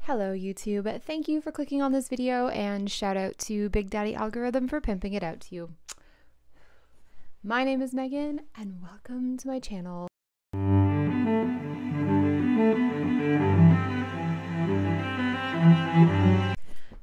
Hello YouTube, thank you for clicking on this video and shout out to Big Daddy Algorithm for pimping it out to you. My name is Megan and welcome to my channel.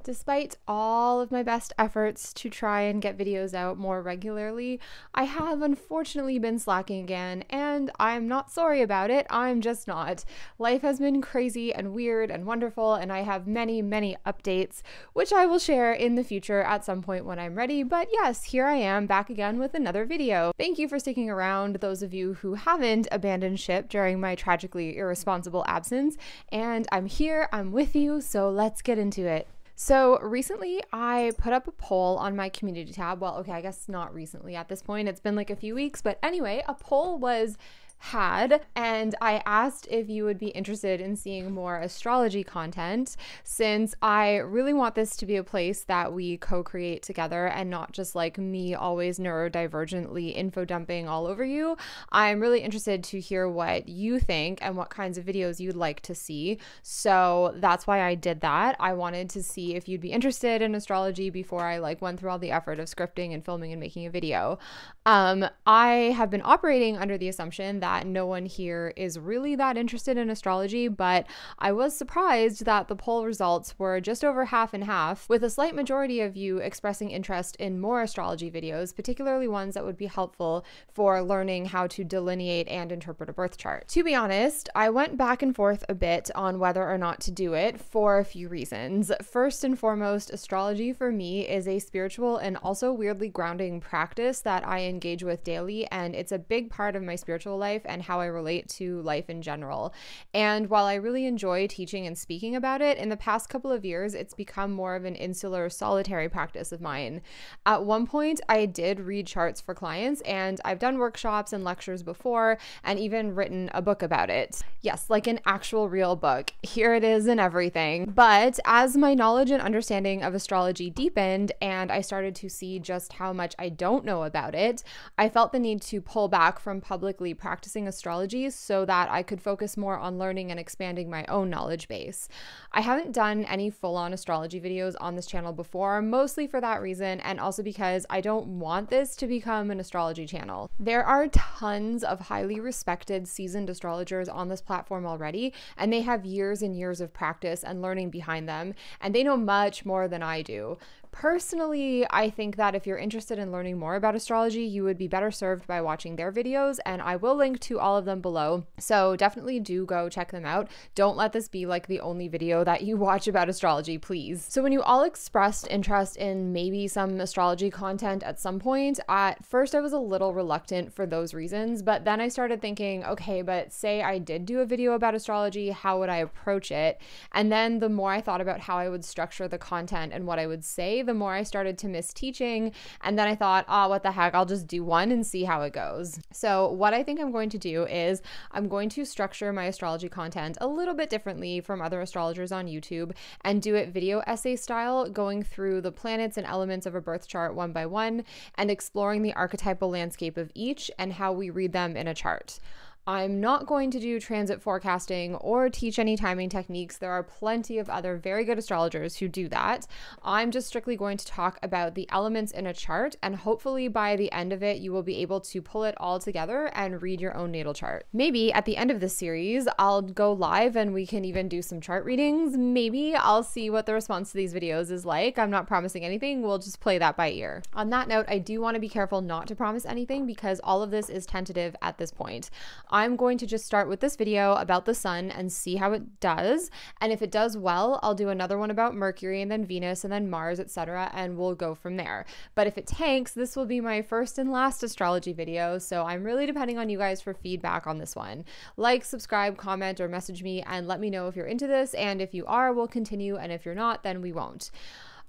Despite all of my best efforts to try and get videos out more regularly, I have unfortunately been slacking again, and I'm not sorry about it, I'm just not. Life has been crazy and weird and wonderful, and I have many updates, which I will share in the future at some point when I'm ready, but yes, here I am back again with another video. Thank you for sticking around, those of you who haven't abandoned ship during my tragically irresponsible absence, and I'm here, I'm with you, so let's get into it. So recently I put up a poll on my community tab. Well, okay, I guess not recently at this point. It's been like a few weeks, but anyway, a poll was had and I asked if you would be interested in seeing more astrology content, since I really want this to be a place that we co-create together and not just like me always neurodivergently info dumping all over you. I'm really interested to hear what you think and what kinds of videos you'd like to see, so that's why I did that. I wanted to see if you'd be interested in astrology before I like went through all the effort of scripting and filming and making a video. I have been operating under the assumption that no one here is really that interested in astrology, but I was surprised that the poll results were just over half and half, with a slight majority of you expressing interest in more astrology videos, particularly ones that would be helpful for learning how to delineate and interpret a birth chart. To be honest, I went back and forth a bit on whether or not to do it for a few reasons. First and foremost, astrology for me is a spiritual and also weirdly grounding practice that I engage with daily, and it's a big part of my spiritual life and how I relate to life in general. And while I really enjoy teaching and speaking about it, in the past couple of years, it's become more of an insular, solitary practice of mine. At one point, I did read charts for clients, and I've done workshops and lectures before, and even written a book about it. Yes, like an actual real book. Here it is and everything. But as my knowledge and understanding of astrology deepened, and I started to see just how much I don't know about it, I felt the need to pull back from publicly practicing astrology so that I could focus more on learning and expanding my own knowledge base. I haven't done any full-on astrology videos on this channel before, mostly for that reason, and also because I don't want this to become an astrology channel. There are tons of highly respected, seasoned astrologers on this platform already, and they have years and years of practice and learning behind them, and they know much more than I do. Personally, I think that if you're interested in learning more about astrology, you would be better served by watching their videos, and I will link to all of them below, so definitely do go check them out. Don't let this be like the only video that you watch about astrology, please. So when you all expressed interest in maybe some astrology content at some point, at first I was a little reluctant for those reasons, but then I started thinking, okay, but say I did do a video about astrology, how would I approach it? And then the more I thought about how I would structure the content and what I would say, the more I started to miss teaching, and then I thought, oh, what the heck, I'll just do one and see how it goes. So what I think I'm going to do is I'm going to structure my astrology content a little bit differently from other astrologers on YouTube and do it video essay style, going through the planets and elements of a birth chart one by one and exploring the archetypal landscape of each and how we read them in a chart. I'm not going to do transit forecasting or teach any timing techniques. There are plenty of other very good astrologers who do that. I'm just strictly going to talk about the elements in a chart, and hopefully by the end of it, you will be able to pull it all together and read your own natal chart. Maybe at the end of this series, I'll go live and we can even do some chart readings. Maybe I'll see what the response to these videos is like. I'm not promising anything. We'll just play that by ear. On that note, I do want to be careful not to promise anything because all of this is tentative at this point. I'm going to just start with this video about the sun and see how it does, and if it does well, I'll do another one about Mercury and then Venus and then Mars, etc., and we'll go from there. But if it tanks, this will be my first and last astrology video, so I'm really depending on you guys for feedback on this one. Like, subscribe, comment, or message me and let me know if you're into this, and if you are, we'll continue, and if you're not, then we won't.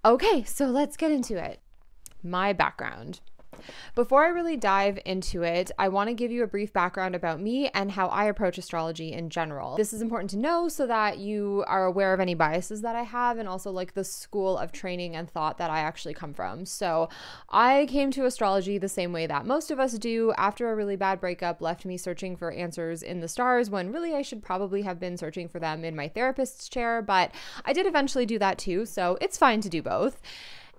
Okay, so let's get into it. My background. Before I really dive into it, I want to give you a brief background about me and how I approach astrology in general. This is important to know so that you are aware of any biases that I have and also like the school of training and thought that I actually come from. So I came to astrology the same way that most of us do. After a really bad breakup left me searching for answers in the stars when really I should probably have been searching for them in my therapist's chair, but I did eventually do that too, so it's fine to do both.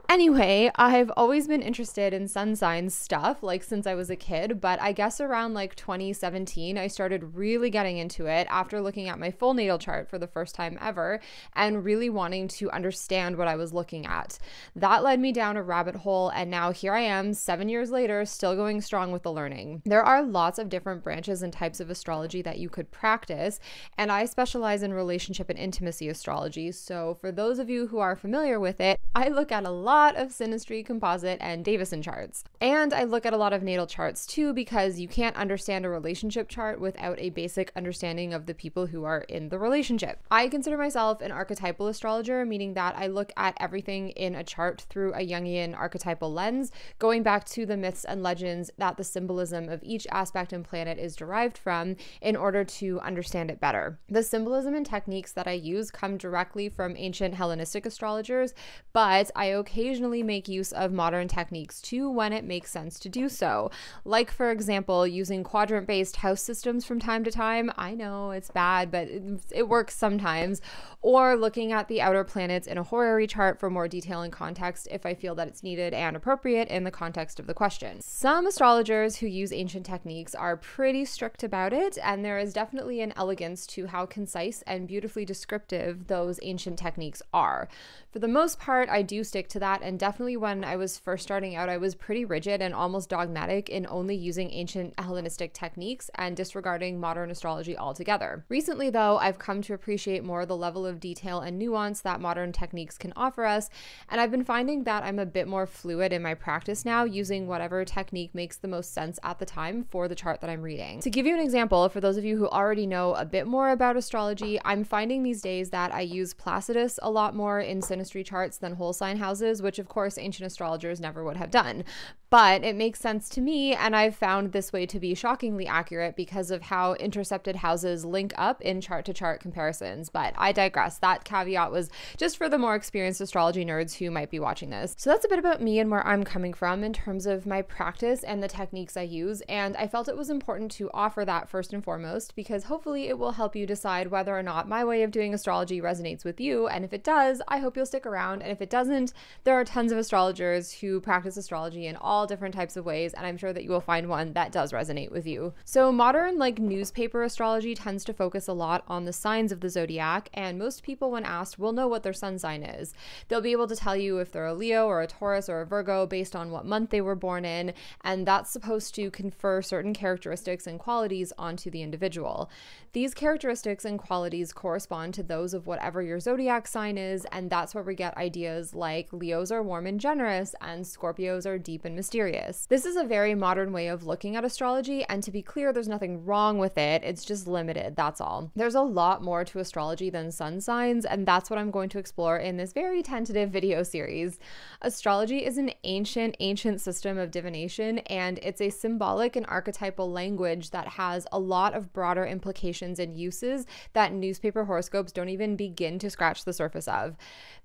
Anyway, I've always been interested in sun signs stuff, like since I was a kid, but I guess around like 2017, I started really getting into it after looking at my full natal chart for the first time ever and really wanting to understand what I was looking at. That led me down a rabbit hole, and now here I am, 7 years later, still going strong with the learning. There are lots of different branches and types of astrology that you could practice, and I specialize in relationship and intimacy astrology, so for those of you who are familiar with it, I look at a lot of synastry, composite, and Davison charts. And I look at a lot of natal charts too, because you can't understand a relationship chart without a basic understanding of the people who are in the relationship. I consider myself an archetypal astrologer, meaning that I look at everything in a chart through a Jungian archetypal lens, going back to the myths and legends that the symbolism of each aspect and planet is derived from in order to understand it better. The symbolism and techniques that I use come directly from ancient Hellenistic astrologers, but I occasionally make use of modern techniques too when it makes sense to do so. Like, for example, using quadrant-based house systems from time to time. I know it's bad, but it works sometimes. Or looking at the outer planets in a horary chart for more detail and context if I feel that it's needed and appropriate in the context of the question. Some astrologers who use ancient techniques are pretty strict about it, and there is definitely an elegance to how concise and beautifully descriptive those ancient techniques are. For the most part, I do stick to that, and definitely when I was first starting out, I was pretty rigid and almost dogmatic in only using ancient Hellenistic techniques and disregarding modern astrology altogether. Recently, though, I've come to appreciate more the level of detail and nuance that modern techniques can offer us, and I've been finding that I'm a bit more fluid in my practice now, using whatever technique makes the most sense at the time for the chart that I'm reading. To give you an example, for those of you who already know a bit more about astrology, I'm finding these days that I use Placidus a lot more in synastry charts than whole sign houses, which of course ancient astrologers never would have done. But it makes sense to me, and I've found this way to be shockingly accurate because of how intercepted houses link up in chart-to-chart comparisons. But I digress. That caveat was just for the more experienced astrology nerds who might be watching this. So that's a bit about me and where I'm coming from in terms of my practice and the techniques I use, and I felt it was important to offer that first and foremost because hopefully it will help you decide whether or not my way of doing astrology resonates with you, and if it does, I hope you'll stick around, and if it doesn't, there are tons of astrologers who practice astrology in all different types of ways, and I'm sure that you will find one that does resonate with you. So modern newspaper astrology tends to focus a lot on the signs of the zodiac, and most people when asked will know what their sun sign is. They'll be able to tell you if they're a Leo or a Taurus or a Virgo based on what month they were born in, and that's supposed to confer certain characteristics and qualities onto the individual. These characteristics and qualities correspond to those of whatever your zodiac sign is, and that's where we get ideas like Leos are warm and generous and Scorpios are deep and mysterious. This is a very modern way of looking at astrology, and to be clear, there's nothing wrong with it, it's just limited, that's all. There's a lot more to astrology than sun signs, and that's what I'm going to explore in this very tentative video series. Astrology is an ancient system of divination, and it's a symbolic and archetypal language that has a lot of broader implications and uses that newspaper horoscopes don't even begin to scratch the surface of.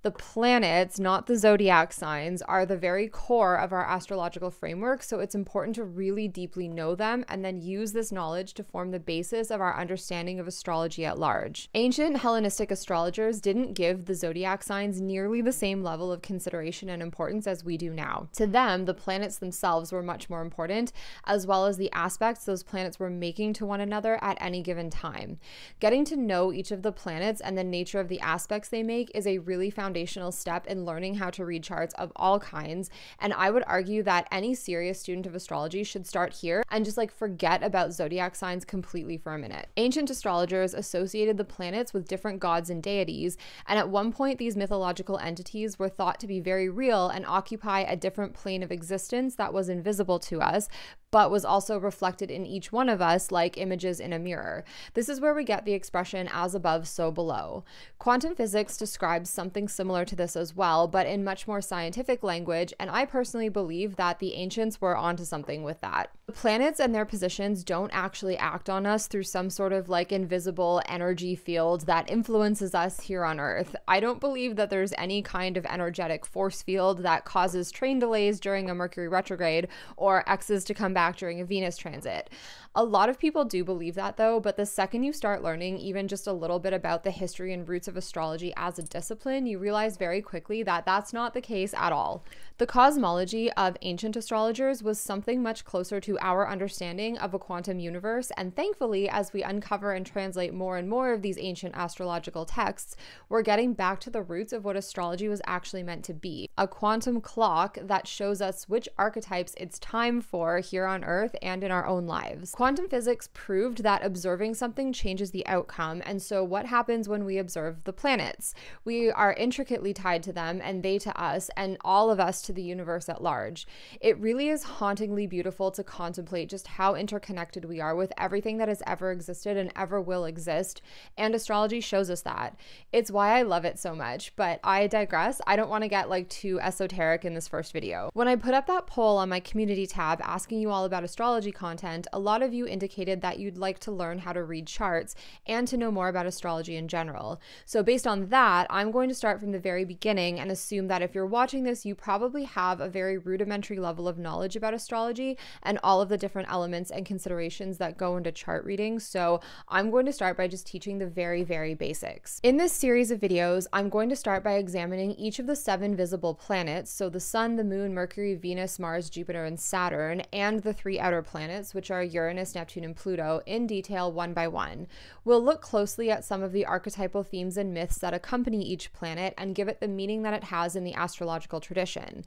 The planets, not the zodiac signs, are the very core of our astrological framework, so it's important to really deeply know them and then use this knowledge to form the basis of our understanding of astrology at large. Ancient Hellenistic astrologers didn't give the zodiac signs nearly the same level of consideration and importance as we do now. To them, the planets themselves were much more important, as well as the aspects those planets were making to one another at any given time. Getting to know each of the planets and the nature of the aspects they make is a really foundational step in learning how to read charts of all kinds, and I would argue that any serious student of astrology should start here and just forget about zodiac signs completely for a minute. Ancient astrologers associated the planets with different gods and deities, and at one point these mythological entities were thought to be very real and occupy a different plane of existence that was invisible to us, but was also reflected in each one of us like images in a mirror. This is where we get the expression as above, so below. Quantum physics describes something similar to this as well, but in much more scientific language, and I personally believe that the ancients were onto something with that. The planets and their positions don't actually act on us through some sort of like invisible energy field that influences us here on Earth. I don't believe that there's any kind of energetic force field that causes train delays during a Mercury retrograde or X's to come back during a Venus transit. A lot of people do believe that though, but the second you start learning even just a little bit about the history and roots of astrology as a discipline, you realize very quickly that that's not the case at all. The cosmology of ancient astrologers was something much closer to our understanding of a quantum universe, and thankfully, as we uncover and translate more and more of these ancient astrological texts, we're getting back to the roots of what astrology was actually meant to be, a quantum clock that shows us which archetypes it's time for here on Earth and in our own lives. Quantum physics proved that observing something changes the outcome, and so what happens when we observe the planets? We are intricately tied to them, and they to us, and all of us to the universe at large. It really is hauntingly beautiful to contemplate just how interconnected we are with everything that has ever existed and ever will exist, and astrology shows us that. It's why I love it so much, but I digress. I don't want to get like too esoteric in this first video. When I put up that poll on my community tab asking you all about astrology content, a lot of you indicated that you'd like to learn how to read charts and to know more about astrology in general. So based on that, I'm going to start from the very beginning and assume that if you're watching this, you probably have a very rudimentary level of knowledge about astrology and all of the different elements and considerations that go into chart reading. So I'm going to start by just teaching the very, very basics. In this series of videos, I'm going to start by examining each of the 7 visible planets, so the Sun, the Moon, Mercury, Venus, Mars, Jupiter, and Saturn, and the 3 outer planets, which are Uranus, Neptune, and Pluto, in detail one by one. We'll look closely at some of the archetypal themes and myths that accompany each planet and give it the meaning that it has in the astrological tradition.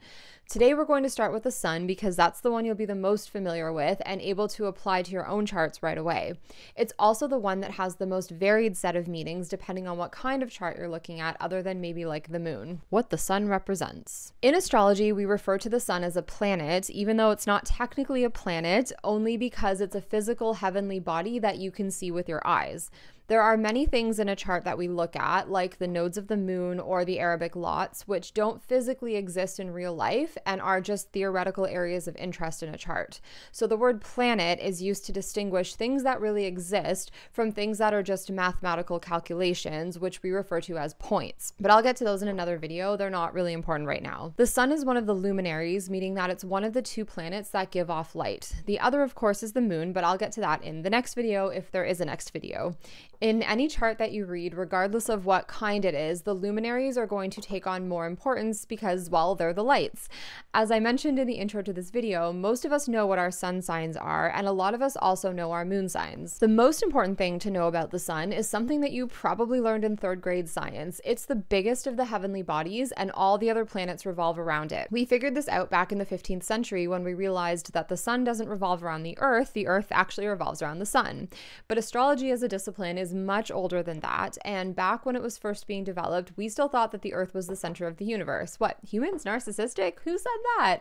Today we're going to start with the Sun because that's the one you'll be the most familiar with and able to apply to your own charts right away. It's also the one that has the most varied set of meanings depending on what kind of chart you're looking at, other than maybe like the Moon. What the Sun represents. In astrology, we refer to the Sun as a planet, even though it's not technically a planet, only because it's a physical heavenly body that you can see with your eyes. There are many things in a chart that we look at, like the nodes of the moon or the Arabic lots, which don't physically exist in real life and are just theoretical areas of interest in a chart. So the word planet is used to distinguish things that really exist from things that are just mathematical calculations, which we refer to as points. But I'll get to those in another video. They're not really important right now. The Sun is one of the luminaries, meaning that it's one of the 2 planets that give off light. The other, of course, is the Moon, but I'll get to that in the next video if there is a next video. In any chart that you read, regardless of what kind it is, the luminaries are going to take on more importance because, well, they're the lights. As I mentioned in the intro to this video, most of us know what our sun signs are, and a lot of us also know our moon signs. The most important thing to know about the Sun is something that you probably learned in 3rd grade science. It's the biggest of the heavenly bodies, and all the other planets revolve around it. We figured this out back in the 15th century when we realized that the Sun doesn't revolve around the Earth actually revolves around the Sun. But astrology as a discipline is much older than that, and back when it was first being developed, we still thought that the Earth was the center of the universe. What, humans narcissistic? Who said that?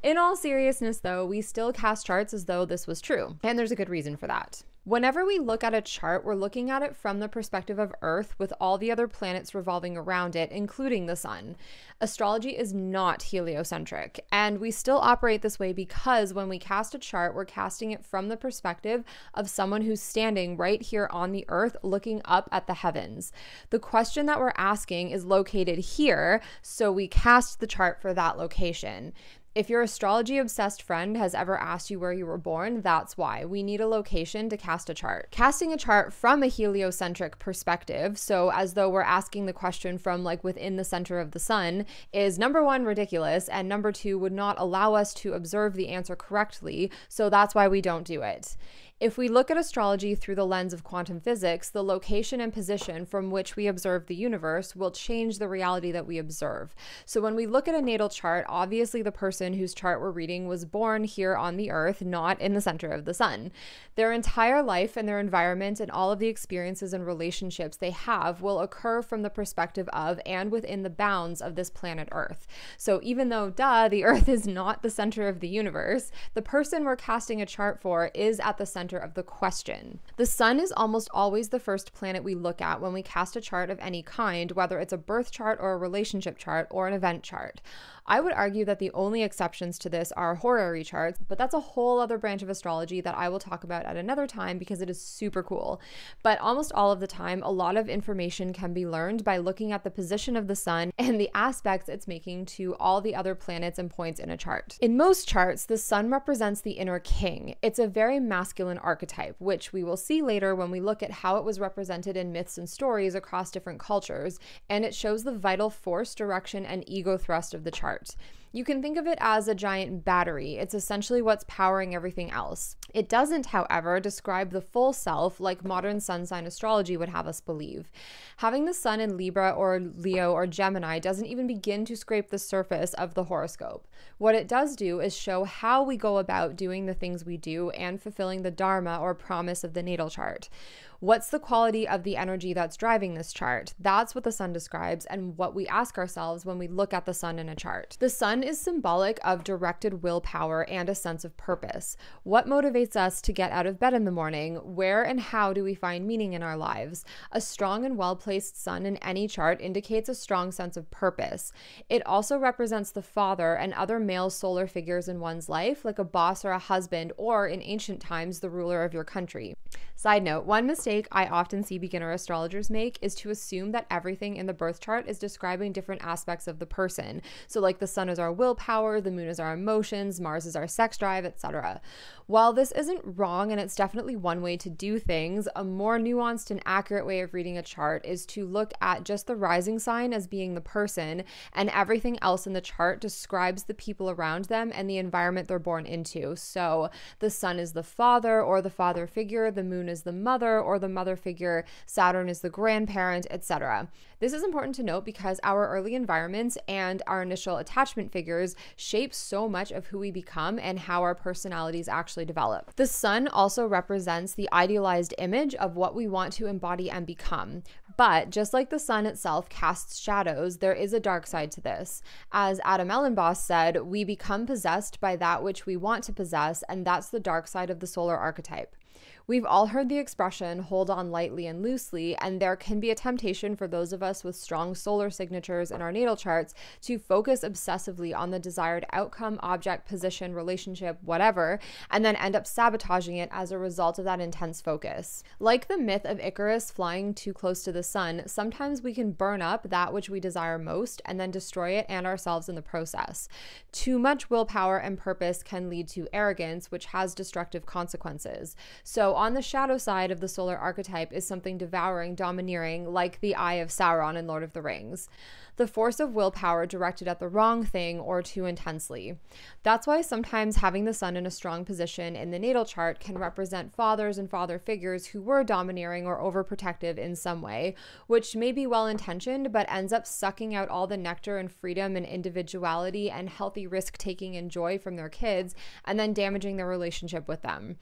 In all seriousness though, we still cast charts as though this was true, and there's a good reason for that. Whenever we look at a chart, we're looking at it from the perspective of Earth with all the other planets revolving around it, including the Sun. Astrology is not heliocentric, and we still operate this way because when we cast a chart, we're casting it from the perspective of someone who's standing right here on the Earth looking up at the heavens. The question that we're asking is located here, so we cast the chart for that location. If your astrology-obsessed friend has ever asked you where you were born, that's why. We need a location to cast a chart. Casting a chart from a heliocentric perspective, so as though we're asking the question from like within the center of the Sun, is number 1, ridiculous, and number 2, would not allow us to observe the answer correctly, so that's why we don't do it. If we look at astrology through the lens of quantum physics, the location and position from which we observe the universe will change the reality that we observe. So when we look at a natal chart, obviously the person whose chart we're reading was born here on the earth, not in the center of the sun. Their entire life and their environment and all of the experiences and relationships they have will occur from the perspective of and within the bounds of this planet Earth. So even though, the Earth is not the center of the universe, the person we're casting a chart for is at the center of the question. The sun is almost always the first planet we look at when we cast a chart of any kind, whether it's a birth chart or a relationship chart or an event chart. I would argue that the only exceptions to this are horary charts, but that's a whole other branch of astrology that I will talk about at another time because it is super cool. But almost all of the time, a lot of information can be learned by looking at the position of the sun and the aspects it's making to all the other planets and points in a chart. In most charts, the sun represents the inner king. It's a very masculine archetype, which we will see later when we look at how it was represented in myths and stories across different cultures, and it shows the vital force, direction, and ego thrust of the chart. You can think of it as a giant battery. It's essentially what's powering everything else. It doesn't, however, describe the full self like modern sun sign astrology would have us believe. Having the sun in Libra or Leo or Gemini doesn't even begin to scrape the surface of the horoscope. What it does do is show how we go about doing the things we do and fulfilling the dharma or promise of the natal chart. What's the quality of the energy that's driving this chart? That's what the sun describes and what we ask ourselves when we look at the sun in a chart. The sun is symbolic of directed willpower and a sense of purpose. What motivates us to get out of bed in the morning? Where and how do we find meaning in our lives? A strong and well-placed sun in any chart indicates a strong sense of purpose. It also represents the father and other male solar figures in one's life, like a boss or a husband, or in ancient times, the ruler of your country. Side note, one mistake I often see beginner astrologers make is to assume that everything in the birth chart is describing different aspects of the person. So like the sun is our willpower, the moon is our emotions, Mars is our sex drive, etc. While this isn't wrong and it's definitely one way to do things, a more nuanced and accurate way of reading a chart is to look at just the rising sign as being the person, and everything else in the chart describes the people around them and the environment they're born into. So the sun is the father or the father figure, the moon is the mother or the mother figure, Saturn is the grandparent, etc. This is important to note because our early environments and our initial attachment figures shape so much of who we become and how our personalities actually develop. The sun also represents the idealized image of what we want to embody and become. But just like the sun itself casts shadows, there is a dark side to this. As Elenbaas said, we become possessed by that which we want to possess, and that's the dark side of the solar archetype. We've all heard the expression, hold on lightly and loosely, and there can be a temptation for those of us with strong solar signatures in our natal charts to focus obsessively on the desired outcome, object, position, relationship, whatever, and then end up sabotaging it as a result of that intense focus. Like the myth of Icarus flying too close to the sun, sometimes we can burn up that which we desire most and then destroy it and ourselves in the process. Too much willpower and purpose can lead to arrogance, which has destructive consequences. So on the shadow side of the solar archetype is something devouring, domineering, like the Eye of Sauron in Lord of the Rings. The force of willpower directed at the wrong thing or too intensely. That's why sometimes having the sun in a strong position in the natal chart can represent fathers and father figures who were domineering or overprotective in some way, which may be well-intentioned but ends up sucking out all the nectar and freedom and individuality and healthy risk-taking and joy from their kids and then damaging their relationship with them.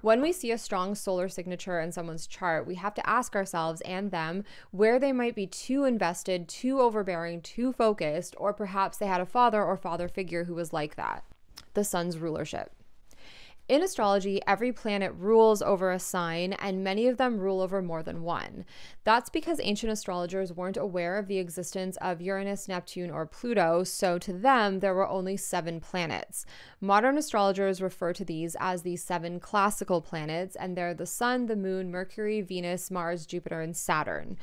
When we see a strong solar signature in someone's chart, we have to ask ourselves and them where they might be too invested, too overbearing, too focused, or perhaps they had a father or father figure who was like that. The sun's rulership. In astrology, every planet rules over a sign, and many of them rule over more than one. That's because ancient astrologers weren't aware of the existence of Uranus, Neptune, or Pluto, so to them, there were only 7 planets. Modern astrologers refer to these as the 7 classical planets, and they're the Sun, the Moon, Mercury, Venus, Mars, Jupiter, and Saturn.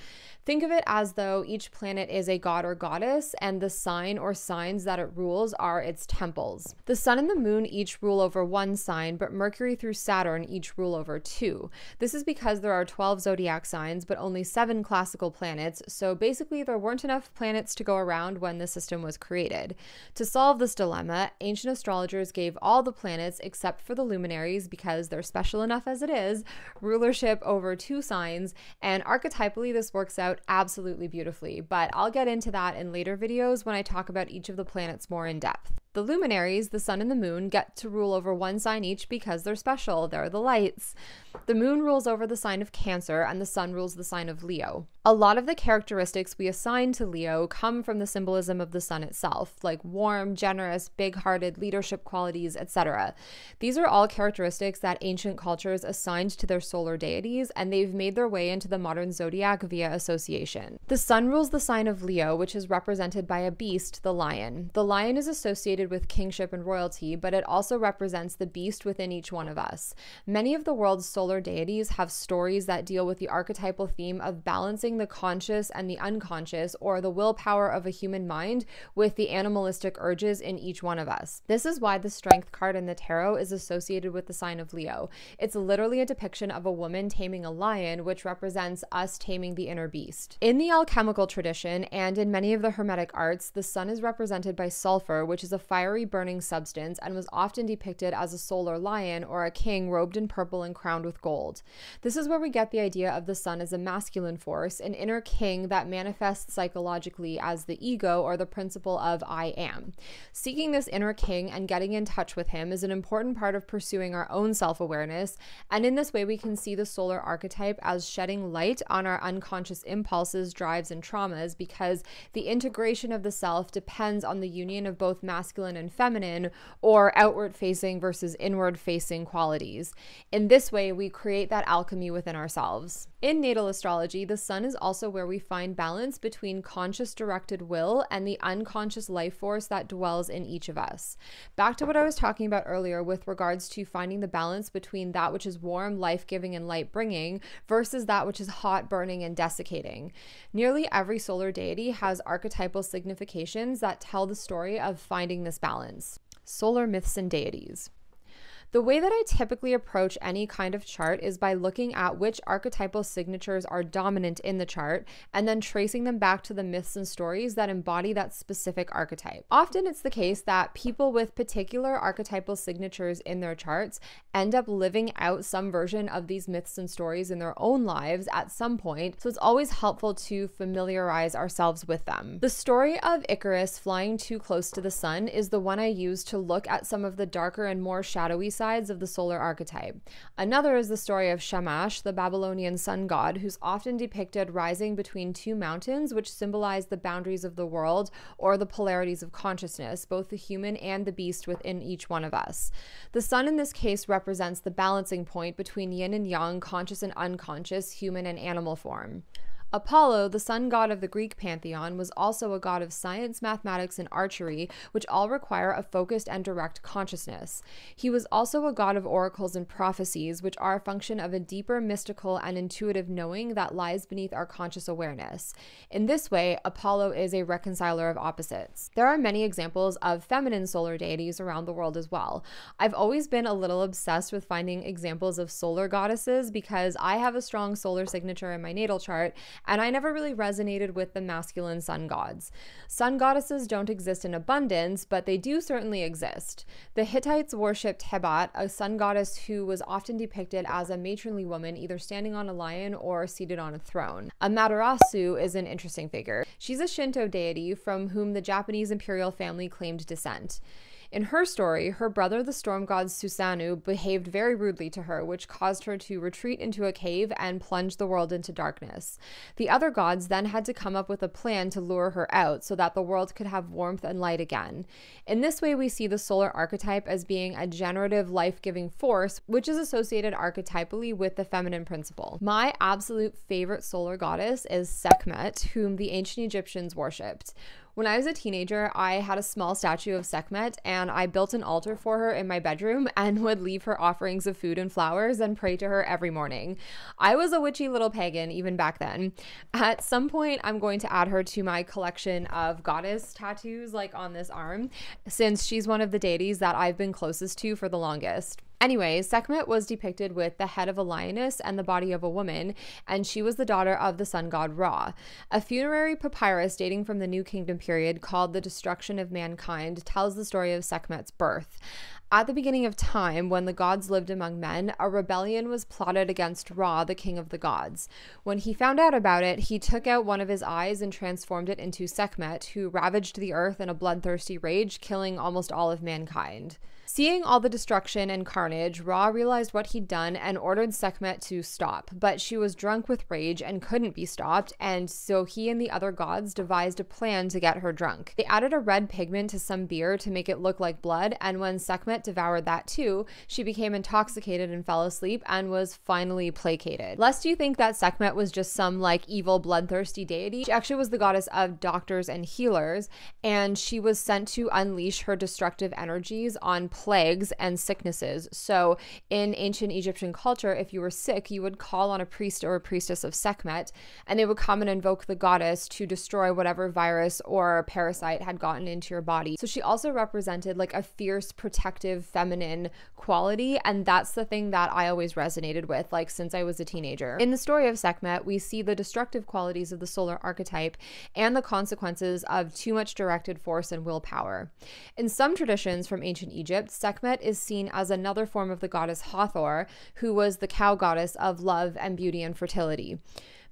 Think of it as though each planet is a god or goddess, and the sign or signs that it rules are its temples. The Sun and the Moon each rule over one sign, sign, but Mercury through Saturn each rule over 2. This is because there are 12 zodiac signs, but only 7 classical planets, so basically there weren't enough planets to go around when the system was created. To solve this dilemma, ancient astrologers gave all the planets, except for the luminaries, because they're special enough as it is, rulership over 2 signs, and archetypally this works out absolutely beautifully, but I'll get into that in later videos when I talk about each of the planets more in depth. The luminaries, the sun and the moon, get to rule over 1 sign each because they're special. They're the lights. The moon rules over the sign of Cancer and the sun rules the sign of Leo. A lot of the characteristics we assign to Leo come from the symbolism of the sun itself, like warm, generous, big-hearted, leadership qualities, etc. These are all characteristics that ancient cultures assigned to their solar deities, and they've made their way into the modern zodiac via association. The sun rules the sign of Leo, which is represented by a beast, the lion. The lion is associated with kingship and royalty, but it also represents the beast within each one of us. Many of the world's solar deities have stories that deal with the archetypal theme of balancing the conscious and the unconscious, or the willpower of a human mind, with the animalistic urges in each one of us. This is why the Strength card in the tarot is associated with the sign of Leo. It's literally a depiction of a woman taming a lion, which represents us taming the inner beast. In the alchemical tradition and in many of the Hermetic arts, the sun is represented by sulfur, which is a fiery burning substance, and was often depicted as a solar lion or a king robed in purple and crowned with gold. This is where we get the idea of the sun as a masculine force, an inner king that manifests psychologically as the ego, or the principle of I am. Seeking this inner king and getting in touch with him is an important part of pursuing our own self-awareness, and in this way we can see the solar archetype as shedding light on our unconscious impulses, drives, and traumas, because the integration of the self depends on the union of both masculine and feminine, or outward-facing versus inward-facing qualities. In this way, we create that alchemy within ourselves. In natal astrology, the sun is also where we find balance between conscious directed will and the unconscious life force that dwells in each of us. Back to what I was talking about earlier with regards to finding the balance between that which is warm, life-giving, and light-bringing versus that which is hot, burning, and desiccating. Nearly every solar deity has archetypal significations that tell the story of finding this balance. Solar myths and deities. The way that I typically approach any kind of chart is by looking at which archetypal signatures are dominant in the chart and then tracing them back to the myths and stories that embody that specific archetype. Often it's the case that people with particular archetypal signatures in their charts end up living out some version of these myths and stories in their own lives at some point, so it's always helpful to familiarize ourselves with them. The story of Icarus flying too close to the sun is the one I use to look at some of the darker and more shadowy sides of the solar archetype. Another is the story of Shamash, the Babylonian sun god, who's often depicted rising between 2 mountains, which symbolize the boundaries of the world or the polarities of consciousness, both the human and the beast within each one of us. The sun in this case represents the balancing point between yin and yang, conscious and unconscious, human and animal form. Apollo, the sun god of the Greek pantheon, was also a god of science, mathematics, and archery, which all require a focused and direct consciousness. He was also a god of oracles and prophecies, which are a function of a deeper mystical and intuitive knowing that lies beneath our conscious awareness. In this way, Apollo is a reconciler of opposites. There are many examples of feminine solar deities around the world as well. I've always been a little obsessed with finding examples of solar goddesses because I have a strong solar signature in my natal chart, and I never really resonated with the masculine sun gods. Sun goddesses don't exist in abundance, but they do certainly exist. The Hittites worshipped Hebat, a sun goddess who was often depicted as a matronly woman, either standing on a lion or seated on a throne. Amaterasu is an interesting figure. She's a Shinto deity from whom the Japanese imperial family claimed descent. In her story, her brother, the storm god Susanoo, behaved very rudely to her, which caused her to retreat into a cave and plunge the world into darkness. The other gods then had to come up with a plan to lure her out so that the world could have warmth and light again. In this way, we see the solar archetype as being a generative, life-giving force, which is associated archetypally with the feminine principle. My absolute favorite solar goddess is Sekhmet, whom the ancient Egyptians worshipped. When I was a teenager, I had a small statue of Sekhmet, and I built an altar for her in my bedroom and would leave her offerings of food and flowers and pray to her every morning. I was a witchy little pagan even back then. At some point, I'm going to add her to my collection of goddess tattoos, like on this arm, since she's one of the deities that I've been closest to for the longest. Anyway, Sekhmet was depicted with the head of a lioness and the body of a woman, and she was the daughter of the sun god Ra. A funerary papyrus dating from the New Kingdom period called The Destruction of Mankind tells the story of Sekhmet's birth. At the beginning of time, when the gods lived among men, a rebellion was plotted against Ra, the king of the gods. When he found out about it, he took out one of his eyes and transformed it into Sekhmet, who ravaged the earth in a bloodthirsty rage, killing almost all of mankind. Seeing all the destruction and carnage, Ra realized what he'd done and ordered Sekhmet to stop, but she was drunk with rage and couldn't be stopped, and so he and the other gods devised a plan to get her drunk. They added a red pigment to some beer to make it look like blood, and when Sekhmet devoured that too, she became intoxicated and fell asleep and was finally placated. Lest you think that Sekhmet was just some like evil bloodthirsty deity, she actually was the goddess of doctors and healers, and she was sent to unleash her destructive energies on plagues and sicknesses. So in ancient Egyptian culture, if you were sick, you would call on a priest or a priestess of Sekhmet, and they would come and invoke the goddess to destroy whatever virus or parasite had gotten into your body. So she also represented like a fierce, protective, feminine quality, and that's the thing that I always resonated with, like since I was a teenager. In the story of Sekhmet, we see the destructive qualities of the solar archetype and the consequences of too much directed force and willpower. In some traditions from ancient Egypt, Sekhmet is seen as another form of the goddess Hathor, who was the cow goddess of love and beauty and fertility.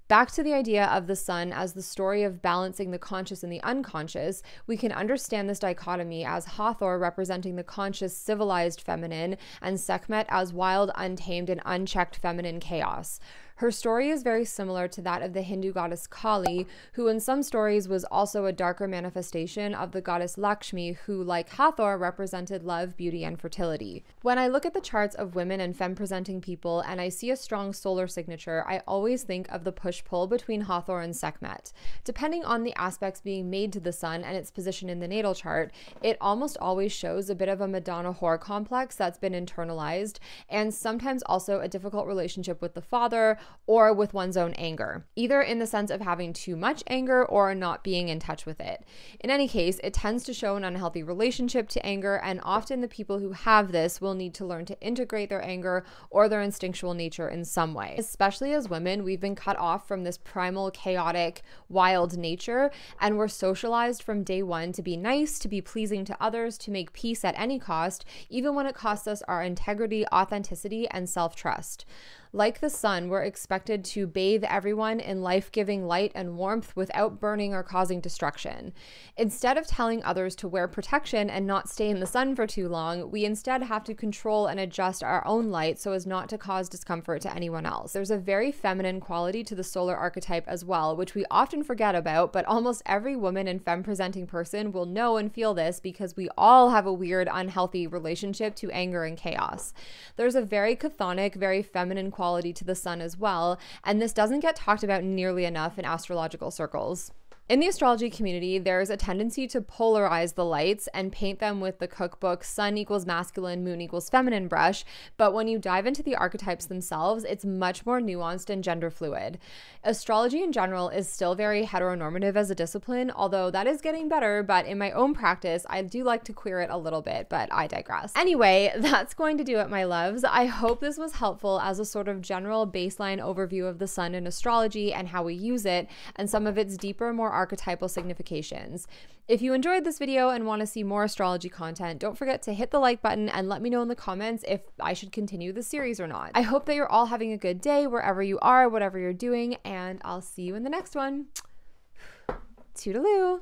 Back to the idea of the sun as the story of balancing the conscious and the unconscious, we can understand this dichotomy as Hathor representing the conscious, civilized feminine, and Sekhmet as wild, untamed, and unchecked feminine chaos. Her story is very similar to that of the Hindu goddess Kali, who in some stories was also a darker manifestation of the goddess Lakshmi, who, like Hathor, represented love, beauty, and fertility. When I look at the charts of women and femme-presenting people and I see a strong solar signature, I always think of the push-pull between Hathor and Sekhmet. Depending on the aspects being made to the sun and its position in the natal chart, it almost always shows a bit of a Madonna whore complex that's been internalized, and sometimes also a difficult relationship with the father, or with one's own anger, either in the sense of having too much anger or not being in touch with it. In any case, it tends to show an unhealthy relationship to anger, and often the people who have this will need to learn to integrate their anger or their instinctual nature in some way. Especially as women, we've been cut off from this primal, chaotic, wild nature, and we're socialized from day one to be nice, to be pleasing to others, to make peace at any cost, even when it costs us our integrity, authenticity, and self-trust. Like the sun, we're expected to bathe everyone in life-giving light and warmth without burning or causing destruction. Instead of telling others to wear protection and not stay in the sun for too long, we instead have to control and adjust our own light so as not to cause discomfort to anyone else. There's a very feminine quality to the solar archetype as well, which we often forget about, but almost every woman and femme-presenting person will know and feel this because we all have a weird, unhealthy relationship to anger and chaos. There's a very chthonic, very feminine quality to the sun as well, and this doesn't get talked about nearly enough in astrological circles. In the astrology community, there's a tendency to polarize the lights and paint them with the cookbook sun equals masculine, moon equals feminine brush, but when you dive into the archetypes themselves, it's much more nuanced and gender fluid. Astrology in general is still very heteronormative as a discipline, although that is getting better, but in my own practice, I do like to queer it a little bit, but I digress. Anyway, that's going to do it, my loves. I hope this was helpful as a sort of general baseline overview of the sun in astrology and how we use it, and some of its deeper, more archetypal significations. If you enjoyed this video and want to see more astrology content, don't forget to hit the like button and let me know in the comments if I should continue the series or not. I hope that you're all having a good day wherever you are, whatever you're doing, and I'll see you in the next one. Toodaloo!